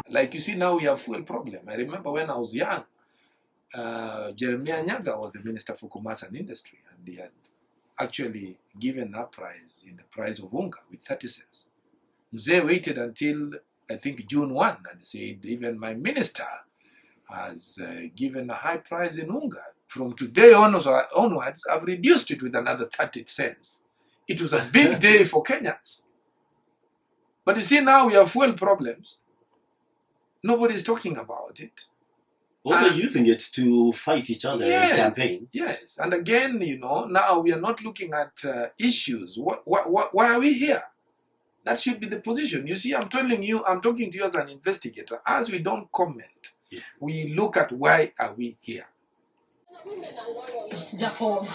Like you see, now we have fuel problem. I remember when I was young, Jeremiah Nyaga was the Minister for Commerce and Industry, and he had actually given a prize in the price of unga with 30 cents. Mzee waited until, I think, June 1 and said, even my minister has given a high price in unga. From today onwards, I've reduced it with another 30 cents. It was a big day for Kenyans. But you see, now we have fuel problems. Nobody's talking about it. Well, they're using it to fight each other in campaign. Yes, and again, now we are not looking at issues. Why are we here? That should be the position. You see, I'm talking to you as an investigator. As we don't comment, we look at why are we here. Jacob.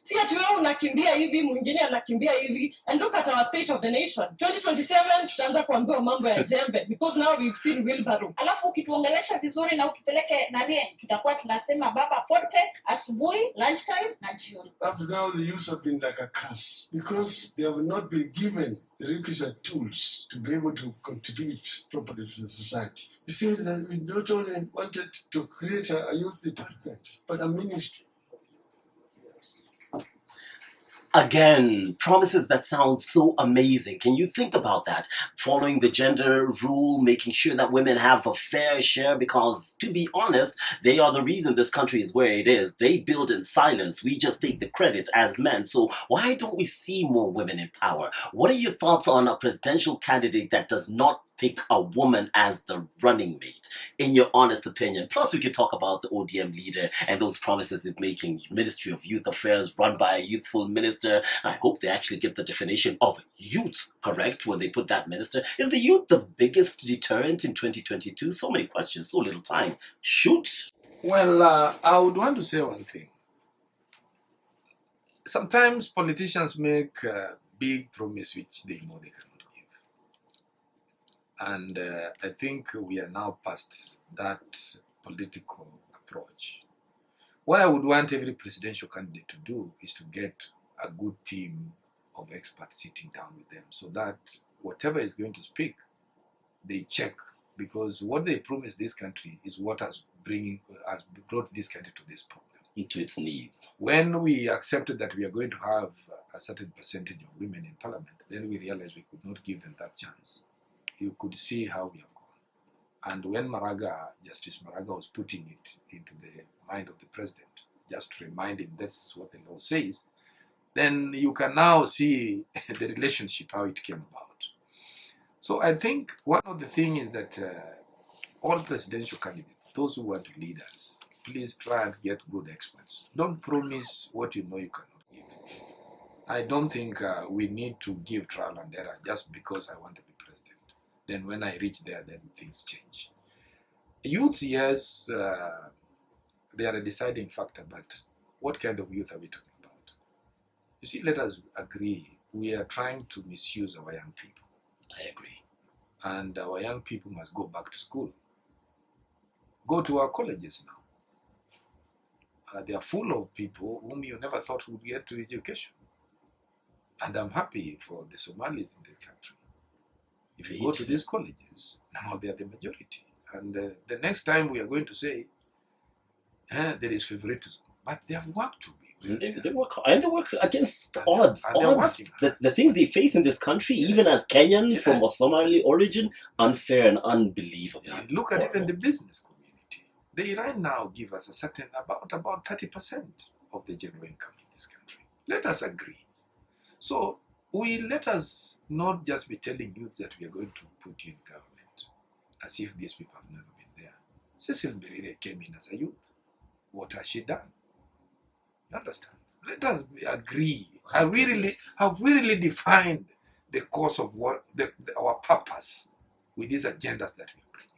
See ati wewe unakimbia hivi, mwingine anakimbia hivi, and look at our state of the nation. 2027 tutaanza kuambiwa mambo ya jembe because now we've seen wheelbarrow. Alafu ukituongelesha vizuri na utupeleke na rien, tutakuwa tunasema baba pote asubuhi, lunchtime na jioni. After now the youth have been like a curse because they have not been given the requisite tools to be able to contribute properly to the society. You see that we not only wanted to create a youth department, but a ministry. Again, promises that sound so amazing. Can you think about that? Following the gender rule, making sure that women have a fair share, because to be honest, they are the reason this country is where it is. They build in silence. We just take the credit as men. So why don't we see more women in power? What are your thoughts on a presidential candidate that does not pick a woman as the running mate, in your honest opinion? Plus, we could talk about the ODM leader and those promises he's making. Ministry of Youth Affairs run by a youthful minister. I hope they actually get the definition of youth correct when they put that minister. Is the youth the biggest deterrent in 2022? So many questions, so little time. Shoot. Well, I would want to say one thing. Sometimes politicians make big promises which they know they cannot give. And I think we are now past that political approach. What I would want every presidential candidate to do is to get a good team of experts sitting down with them so that whatever is going to speak, they check, because what they promise this country is what has brought this country to this problem. Into its knees. When we accepted that we are going to have a certain percentage of women in parliament, then we realized we could not give them that chance. You could see how we have gone. And when Justice Maraga was putting it into the mind of the president, just to remind him this is what the law says, then you can now see the relationship, how it came about. So I think one of the things is that all presidential candidates, those who want to lead us, please try and get good experts. Don't promise what you know you cannot give. I don't think we need to give trial and error just because I want to be president. Then when I reach there, then things change. Youth, yes, they are a deciding factor, but what kind of youth are we talking about? You see, let us agree, we are trying to misuse our young people. I agree. And our young people must go back to school. Go to our colleges now. They are full of people whom you never thought would get to education. And I'm happy for the Somalis in this country. If you go to these colleges, now they are the majority. And the next time we are going to say, there is favoritism. But they have work to be. They work against odds. The things they face in this country, even as Kenyan from a Somali origin, unfair and unbelievable. And look at even the business community. They right now give us a certain, about 30% of the general income in this country. Let us agree. So let us not just be telling youth that we are going to put you in government as if these people have never been there. Cecil Mberire came in as a youth. What has she done? You understand? Let us agree. Have we really defined the course of what our purpose with these agendas that we are bringing?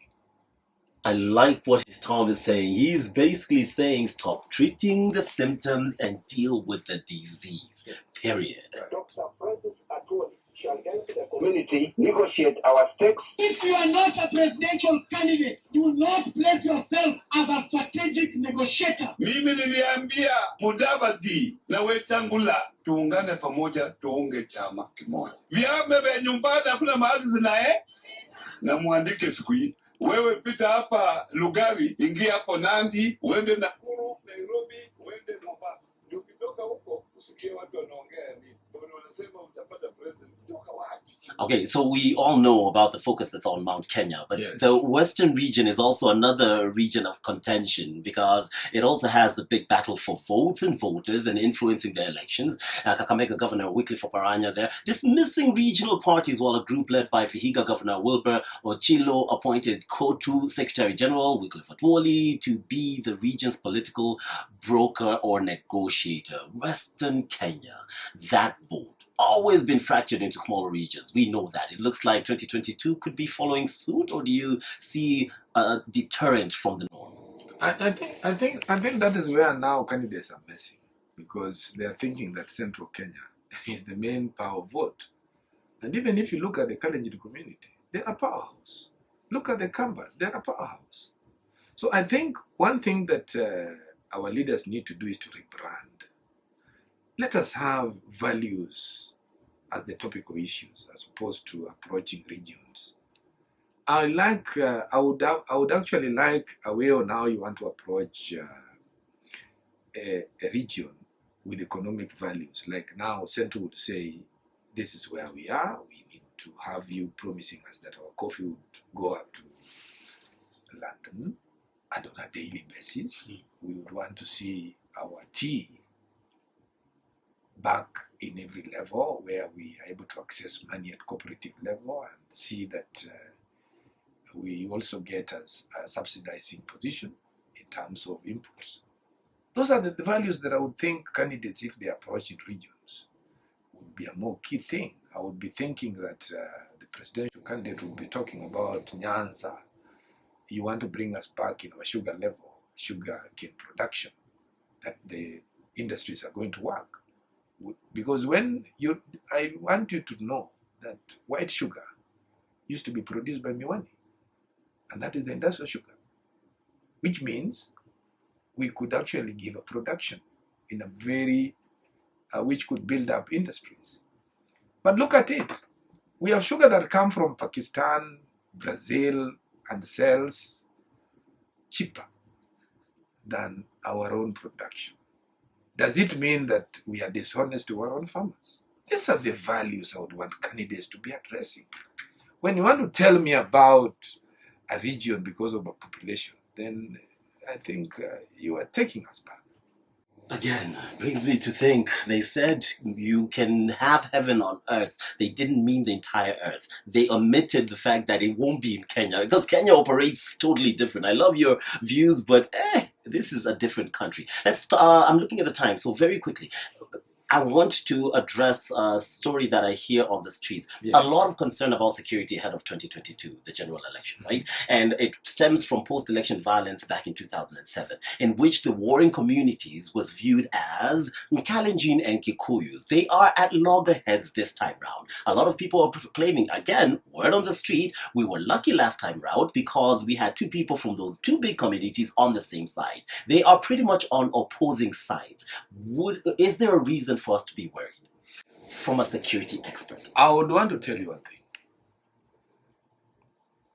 I like what Tom is saying. He's basically saying stop treating the symptoms and deal with the disease. Period. Dr. Francis Atwoli shall help the community negotiate our stakes. If you are not a presidential candidate, do not place yourself as a strategic negotiator. Mimi niliambia Mudavadi na Wetangula tuungane pamoja tuunge chama kimoja. Vyama vya nyumbani hakuna mahali zinae na muandike siku hii. Wewe pita hapa Lugari, ingia hapo Nandi, uende Nakuru, Nairobi, uende Mombasa. Ukitoka huko usikie watu wanaongea nini. Wanasema utapata president kutoka wapi? Okay, so we all know about the focus that's on Mount Kenya, but Yes. the Western region is also another region of contention because it also has a big battle for votes and voters and influencing the elections. Kakamega Governor Wycliffe Oparanya there dismissing regional parties, while a group led by Vihiga Governor Wilbur Ochilo appointed COTU Secretary General Wycliffe Atwoli to be the region's political broker or negotiator. Western Kenya, that vote always been fractured into smaller regions. We know that. It looks like 2022 could be following suit, or do you see a deterrent from the norm? I think that is where now candidates are messing, because they are thinking that Central Kenya is the main power vote. And even if you look at the Kalenjin community, they're a powerhouse. Look at the Kambas, they're a powerhouse. So I think one thing that our leaders need to do is to rebrand. Let us have values as the topical issues as opposed to approaching regions. I would actually like a way on how you want to approach a region with economic values. Like now, Central would say, this is where we are. We need to have you promising us that our coffee would go up to London, and on a daily basis, we would want to see our tea back in every level, where we are able to access money at cooperative level and see that we also get as a subsidizing position in terms of inputs. Those are the values that I would think candidates, if they approach in regions, would be a more key thing. I would be thinking that the presidential candidate would be talking about Nyanza. You want to bring us back in our sugar level, sugar cane production, that the industries are going to work. Because I want you to know that white sugar used to be produced by Miwani, and that is the industrial sugar, which means we could actually give a production in a very, which could build up industries. But look at it. We have sugar that come from Pakistan, Brazil, and sells cheaper than our own production. Does it mean that we are dishonest to our own farmers? These are the values I would want candidates to be addressing. When you want to tell me about a region because of a population, then I think you are taking us back. Again, brings me to think, they said you can have heaven on earth. They didn't mean the entire earth. They omitted the fact that it won't be in Kenya, because Kenya operates totally different. I love your views, but this is a different country. I'm looking at the time, so very quickly. I want to address a story that I hear on the streets. Yes. A lot of concern about security ahead of 2022, the general election, right? And it stems from post-election violence back in 2007, in which the warring communities was viewed as Kalenjin and Kikuyus. They are at loggerheads this time round. A lot of people are proclaiming, again, word on the street, we were lucky last time round because we had two people from those two big communities on the same side. They are pretty much on opposing sides. Is there a reason for us to be worried from a security expert? I would want to tell you one thing.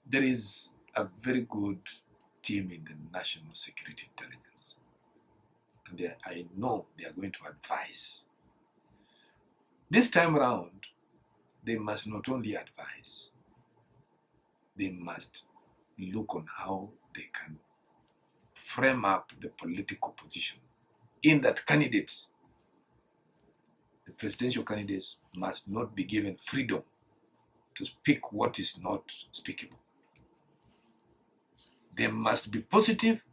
There is a very good team in the National Security Intelligence. And I know they are going to advise. This time around, they must not only advise, they must look on how they can frame up the political position in that candidates, the presidential candidates, must not be given freedom to speak what is not speakable. They must be positive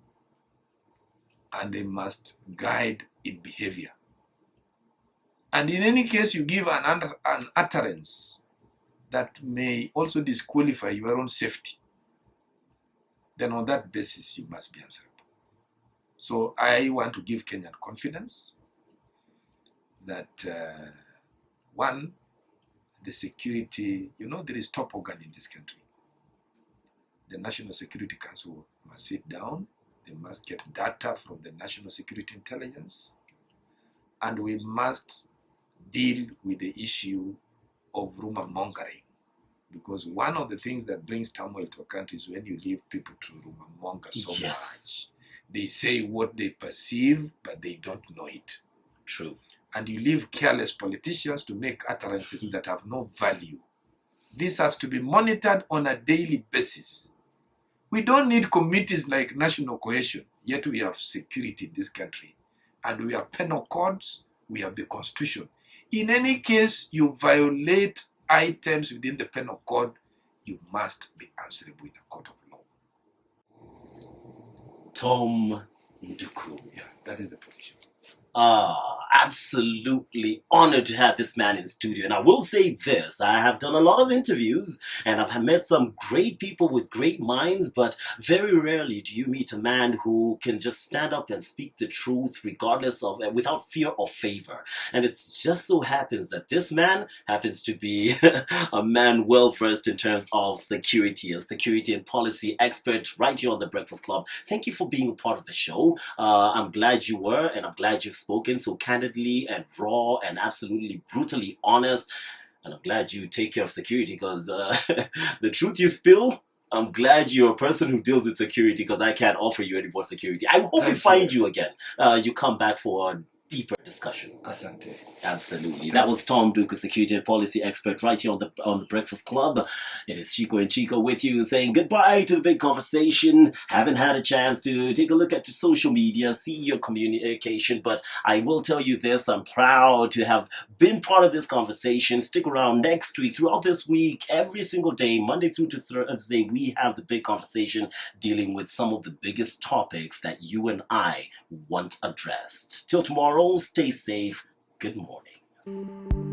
and they must guide in behavior. And in any case, you give an utterance that may also disqualify your own safety, then on that basis, you must be answerable. So I want to give Kenyan confidence that, one, the security, there is top organ in this country. The National Security Council must sit down. They must get data from the National Security Intelligence. And we must deal with the issue of rumor mongering. Because one of the things that brings turmoil to a country is when you leave people to rumor monger so much. They say what they perceive, but they don't know it. True. And you leave careless politicians to make utterances that have no value. This has to be monitored on a daily basis. We don't need committees like national cohesion, yet we have security in this country. And we have penal codes, we have the constitution. In any case, you violate items within the penal code, you must be answerable in a court of law. Tom Nduku. Yeah, that is the position. Absolutely honored to have this man in studio. And I will say this, I have done a lot of interviews and I've met some great people with great minds, but very rarely do you meet a man who can just stand up and speak the truth regardless of, without fear or favor. And it just so happens that this man happens to be a man well versed in terms of security, a security and policy expert right here on the Breakfast Club. Thank you for being a part of the show. I'm glad you were, and I'm glad you've spoken so candidly and raw and absolutely brutally honest. And I'm glad you take care of security because the truth you spill, I'm glad you're a person who deals with security because I can't offer you any more security. I hope we find you again. You come back for a deeper discussion. Asante. Absolutely. That was Tom Nduku, security and policy expert right here on the Breakfast Club. It is Chico and Chico with you saying goodbye to the big conversation. Haven't had a chance to take a look at the social media, see your communication, but I will tell you this, I'm proud to have been part of this conversation. Stick around next week, throughout this week, every single day, Monday through to Thursday, we have the big conversation dealing with some of the biggest topics that you and I want addressed. Till tomorrow, stay safe. Good morning.